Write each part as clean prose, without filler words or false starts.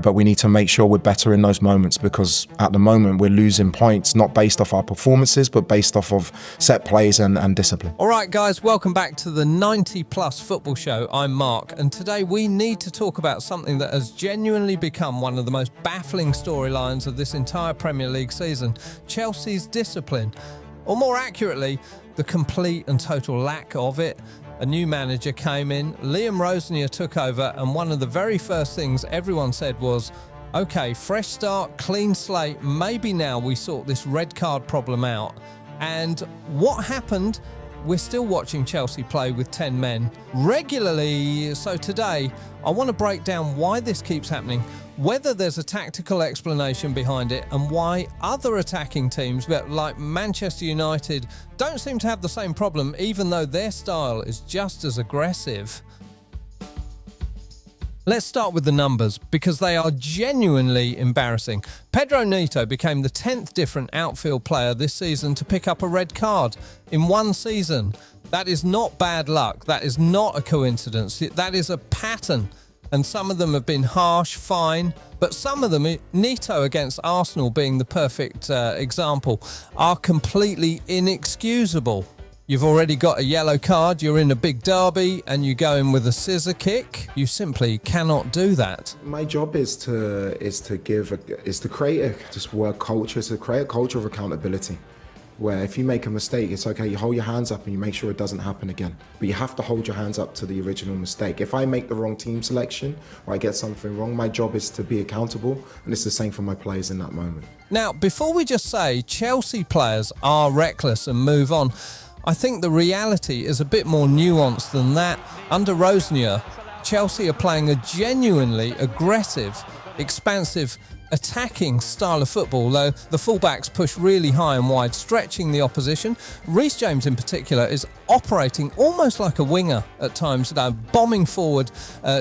but we need to make sure we're better in those moments, because at the moment we're losing points, not based off our performances, but based off of set plays and discipline. All right, guys, welcome back to the 90 Plus Football Show. I'm Mark, and today we need to talk about something that has genuinely become one of the most baffling storylines of this entire Premier League season: Chelsea's discipline, or more accurately, the complete and total lack of it. A new manager came in, Liam Rosenior took over, and one of the very first things everyone said was, okay, fresh start, clean slate, maybe now we sort this red card problem out. And what happened? We're still watching Chelsea play with 10 men regularly. So today, I want to break down why this keeps happening, whether there's a tactical explanation behind it, and why other attacking teams, like Manchester United, don't seem to have the same problem, even though their style is just as aggressive. Let's start with the numbers, because they are genuinely embarrassing. Pedro Neto became the 10th different outfield player this season to pick up a red card in one season. That is not bad luck. That is not a coincidence. That is a pattern. And some of them have been harsh, fine, but some of them, Neto against Arsenal being the perfect example, are completely inexcusable. You've already got a yellow card, you're in a big derby, and you go in with a scissor kick. You simply cannot do that. My job is to create a work culture, to create a culture of accountability, where if you make a mistake, it's okay, you hold your hands up and you make sure it doesn't happen again. But you have to hold your hands up to the original mistake. If I make the wrong team selection or I get something wrong, my job is to be accountable, and it's the same for my players in that moment. Now, before we just say Chelsea players are reckless and move on, I think the reality is a bit more nuanced than that. Under Rosenior, Chelsea are playing a genuinely aggressive, expansive, attacking style of football, though the fullbacks push really high and wide, stretching the opposition. Reece James in particular is operating almost like a winger at times, bombing forward,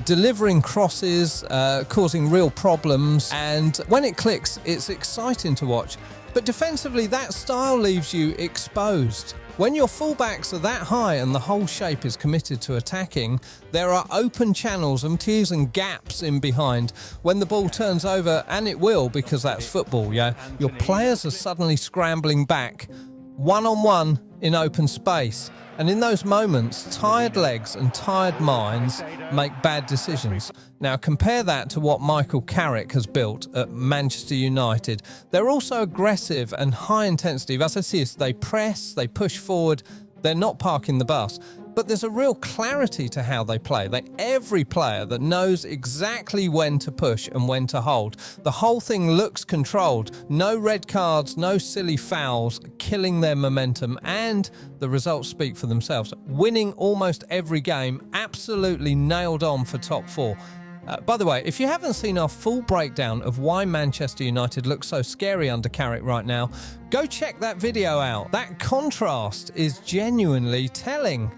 delivering crosses, causing real problems, and when it clicks, it's exciting to watch. But defensively, that style leaves you exposed. When your fullbacks are that high and the whole shape is committed to attacking, there are open channels and tears and gaps in behind. When the ball turns over, and it will because that's football, yeah, your players are suddenly scrambling back, one-on-one in open space. And in those moments, tired legs and tired minds make bad decisions. Now compare that to what Michael Carrick has built at Manchester United. They're also aggressive and high intensity. As I see, they press, they push forward, they're not parking the bus. But there's a real clarity to how they play. Every player that knows exactly when to push and when to hold. The whole thing looks controlled. No red cards, no silly fouls, killing their momentum, and the results speak for themselves. Winning almost every game, absolutely nailed on for top four. By the way, if you haven't seen our full breakdown of why Manchester United looks so scary under Carrick right now, go check that video out. That contrast is genuinely telling,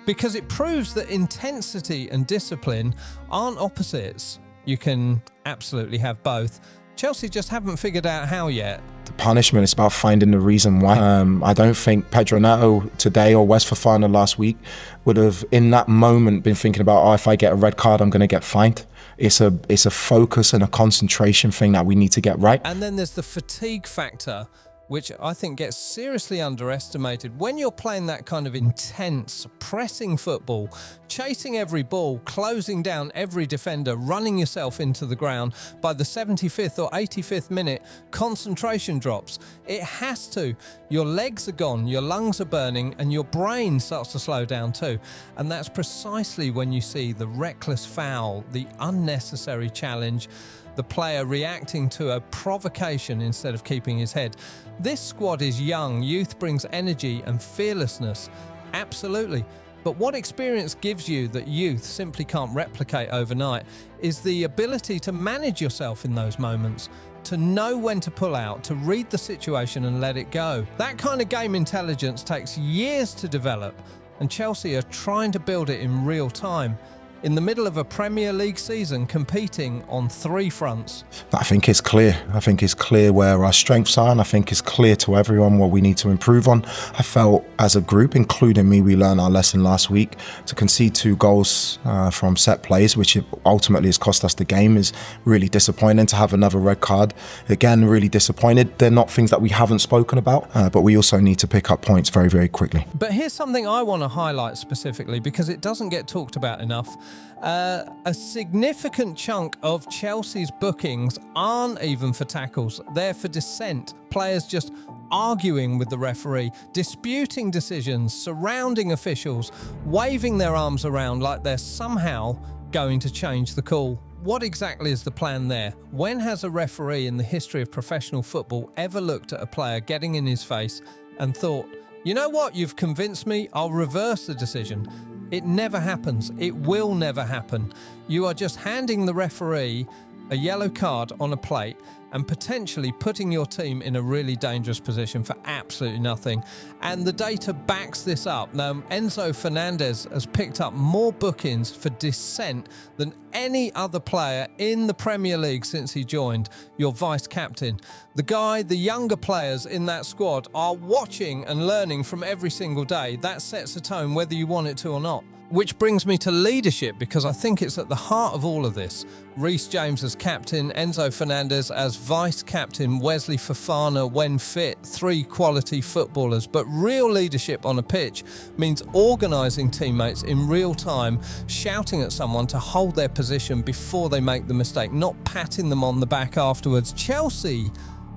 because it proves that intensity and discipline aren't opposites. You can absolutely have both. Chelsea just haven't figured out how yet. The punishment is about finding the reason why. I don't think Pedro Neto today or West Fofana last week would have, in that moment, been thinking about, oh, if I get a red card, I'm going to get fined. It's a focus and a concentration thing that we need to get right. And then there's the fatigue factor, which I think gets seriously underestimated. When you're playing that kind of intense, pressing football, chasing every ball, closing down every defender, running yourself into the ground, by the 75th or 85th minute, concentration drops. It has to. Your legs are gone, your lungs are burning, and your brain starts to slow down too. And that's precisely when you see the reckless foul, the unnecessary challenge, the player reacting to a provocation instead of keeping his head. This squad is young. Youth brings energy and fearlessness. Absolutely. But what experience gives you that youth simply can't replicate overnight is the ability to manage yourself in those moments, to know when to pull out, to read the situation and let it go. That kind of game intelligence takes years to develop, and Chelsea are trying to build it in real time. in the middle of a Premier League season competing on 3 fronts? I think it's clear. I think it's clear where our strengths are, and I think it's clear to everyone what we need to improve on. I felt as a group, including me, we learned our lesson last week. To concede 2 goals from set plays, which ultimately has cost us the game, is really disappointing. To have another red card, again, really disappointed. They're not things that we haven't spoken about, but we also need to pick up points very, very quickly. But here's something I want to highlight specifically because it doesn't get talked about enough. A significant chunk of Chelsea's bookings aren't even for tackles. They're for dissent. Players just arguing with the referee, disputing decisions, surrounding officials, waving their arms around like they're somehow going to change the call. What exactly is the plan there? When has a referee in the history of professional football ever looked at a player getting in his face and thought, you know what, you've convinced me, I'll reverse the decision? It never happens. It will never happen. You are just handing the referee a yellow card on a plate and potentially putting your team in a really dangerous position for absolutely nothing. And the data backs this up. Now, Enzo Fernandez has picked up more bookings for dissent than any other player in the Premier League since he joined, your vice-captain. The younger players in that squad are watching and learning from every single day. That sets a tone whether you want it to or not. Which brings me to leadership, because I think it's at the heart of all of this. Reece James as captain, Enzo Fernandez as vice-captain, Wesley Fofana when fit, 3 quality footballers. But real leadership on a pitch means organising teammates in real time, shouting at someone to hold their position before they make the mistake, not patting them on the back afterwards. Chelsea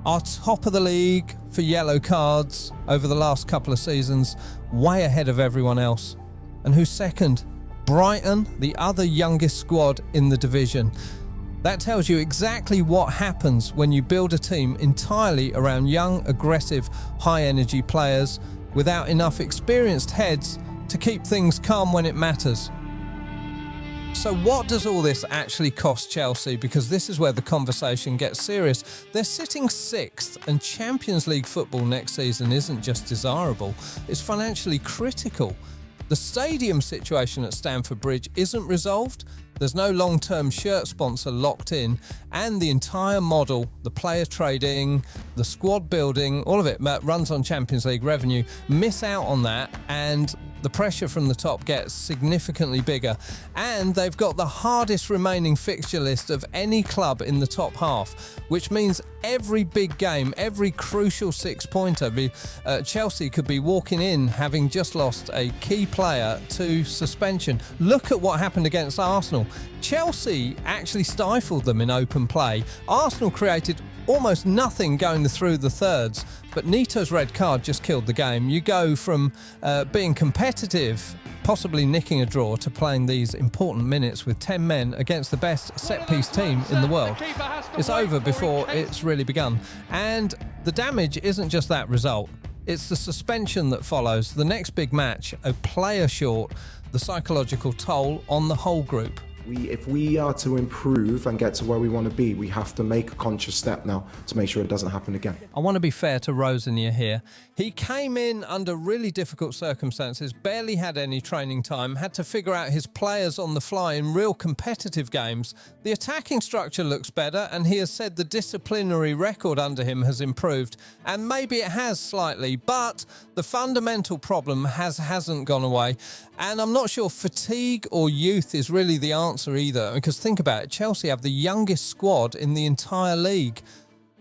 are top of the league for yellow cards over the last couple of seasons, way ahead of everyone else. And who's second? Brighton, the other youngest squad in the division. That tells you exactly what happens when you build a team entirely around young, aggressive, high-energy players without enough experienced heads to keep things calm when it matters. So what does all this actually cost Chelsea? Because this is where the conversation gets serious. They're sitting 6th, and Champions League football next season isn't just desirable, it's financially critical. The stadium situation at Stamford Bridge isn't resolved. There's no long-term shirt sponsor locked in, and the entire model, the player trading, the squad building, all of it runs on Champions League revenue. Miss out on that, and the pressure from the top gets significantly bigger. And they've got the hardest remaining fixture list of any club in the top half, which means every big game, every crucial 6-pointer, Chelsea could be walking in having just lost a key player to suspension. Look at what happened against Arsenal. Chelsea actually stifled them in open play. Arsenal created almost nothing going through the thirds, but Nito's red card just killed the game. You go from being competitive, possibly nicking a draw, to playing these important minutes with 10 men against the best set-piece team in the world. It's over before it's really begun. And the damage isn't just that result. It's the suspension that follows, the next big match, a player short, the psychological toll on the whole group. If we are to improve and get to where we want to be, we have to make a conscious step now to make sure it doesn't happen again. I want to be fair to Rosenior here. He came in under really difficult circumstances, barely had any training time, had to figure out his players on the fly in real competitive games. The attacking structure looks better, and he has said the disciplinary record under him has improved, and maybe it has slightly, but the fundamental problem hasn't gone away. And I'm not sure fatigue or youth is really the answer either, because think about it, Chelsea have the youngest squad in the entire league.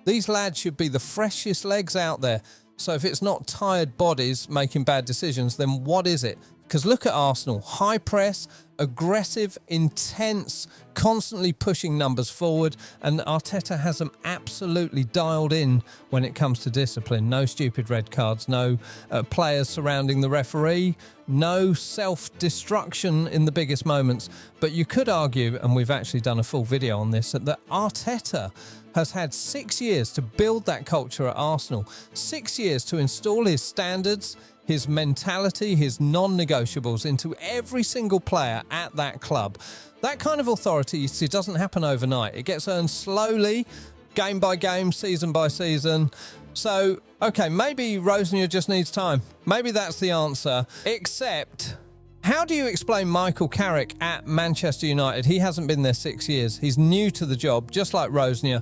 These lads should be the freshest legs out there. So if it's not tired bodies making bad decisions, then what is it? Because look at Arsenal, high press, aggressive, intense, constantly pushing numbers forward, and Arteta has them absolutely dialed in when it comes to discipline. No stupid red cards, no players surrounding the referee, no self-destruction in the biggest moments. But you could argue, and we've actually done a full video on this, that Arteta has had 6 years to build that culture at Arsenal, 6 years to install his standards, his mentality, his non-negotiables into every single player at that club. That kind of authority, you see, doesn't happen overnight. It gets earned slowly, game by game, season by season. So, okay, maybe Rosenior just needs time. Maybe that's the answer. Except, How do you explain Michael Carrick at Manchester United? He hasn't been there 6 years. He's new to the job, just like Rosenior.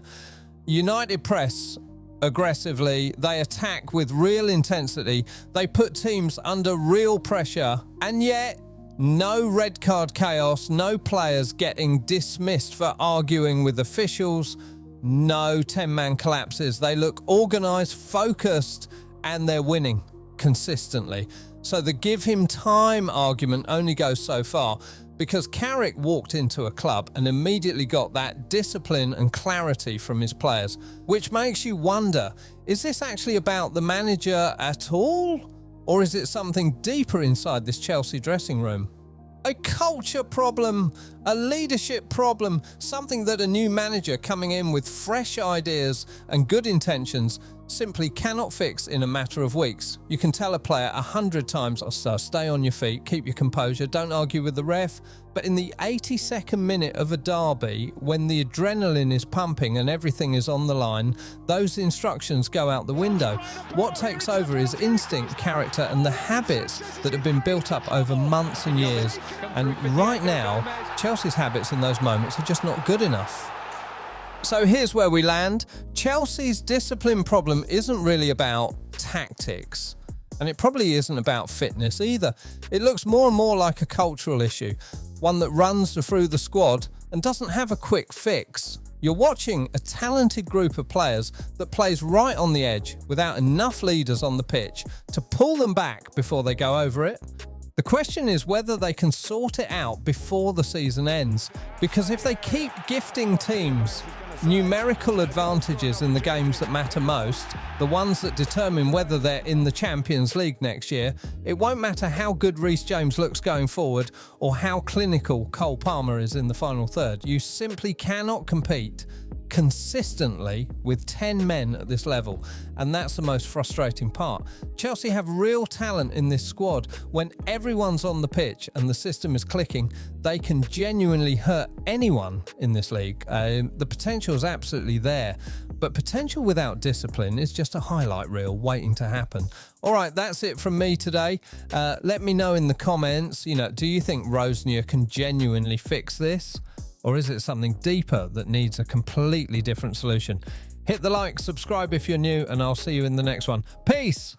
United press aggressively. They attack with real intensity. They put teams under real pressure. And yet, no red card chaos, no players getting dismissed for arguing with officials, no 10-man collapses. They look organised, focused, and they're winning consistently. So the give him time argument only goes so far, because Carrick walked into a club and immediately got that discipline and clarity from his players, which makes you wonder, is this actually about the manager at all? Or is it something deeper inside this Chelsea dressing room? A culture problem, a leadership problem, something that a new manager coming in with fresh ideas and good intentions simply cannot fix in a matter of weeks. You can tell a player 100 times or so, stay on your feet, keep your composure, don't argue with the ref. But in the 82nd minute of a derby, when the adrenaline is pumping and everything is on the line, those instructions go out the window. What takes over is instinct, character, and the habits that have been built up over months and years. And right now, Chelsea's habits in those moments are just not good enough. So here's where we land. Chelsea's discipline problem isn't really about tactics, and it probably isn't about fitness either. It looks more and more like a cultural issue, one that runs through the squad and doesn't have a quick fix. You're watching a talented group of players that plays right on the edge without enough leaders on the pitch to pull them back before they go over it. The question is whether they can sort it out before the season ends, because if they keep gifting teams numerical advantages in the games that matter most, the ones that determine whether they're in the Champions League next year, it won't matter how good Reece James looks going forward or how clinical Cole Palmer is in the final third. You simply cannot compete consistently with 10 men at this level, and that's the most frustrating part. Chelsea have real talent in this squad. When everyone's on the pitch and the system is clicking, they can genuinely hurt anyone in this league. The potential is absolutely there, but potential without discipline is just a highlight reel waiting to happen. All right, that's it from me today. Let me know in the comments, do you think Rosenior can genuinely fix this? Or is it something deeper that needs a completely different solution? Hit the like, subscribe if you're new, and I'll see you in the next one. Peace!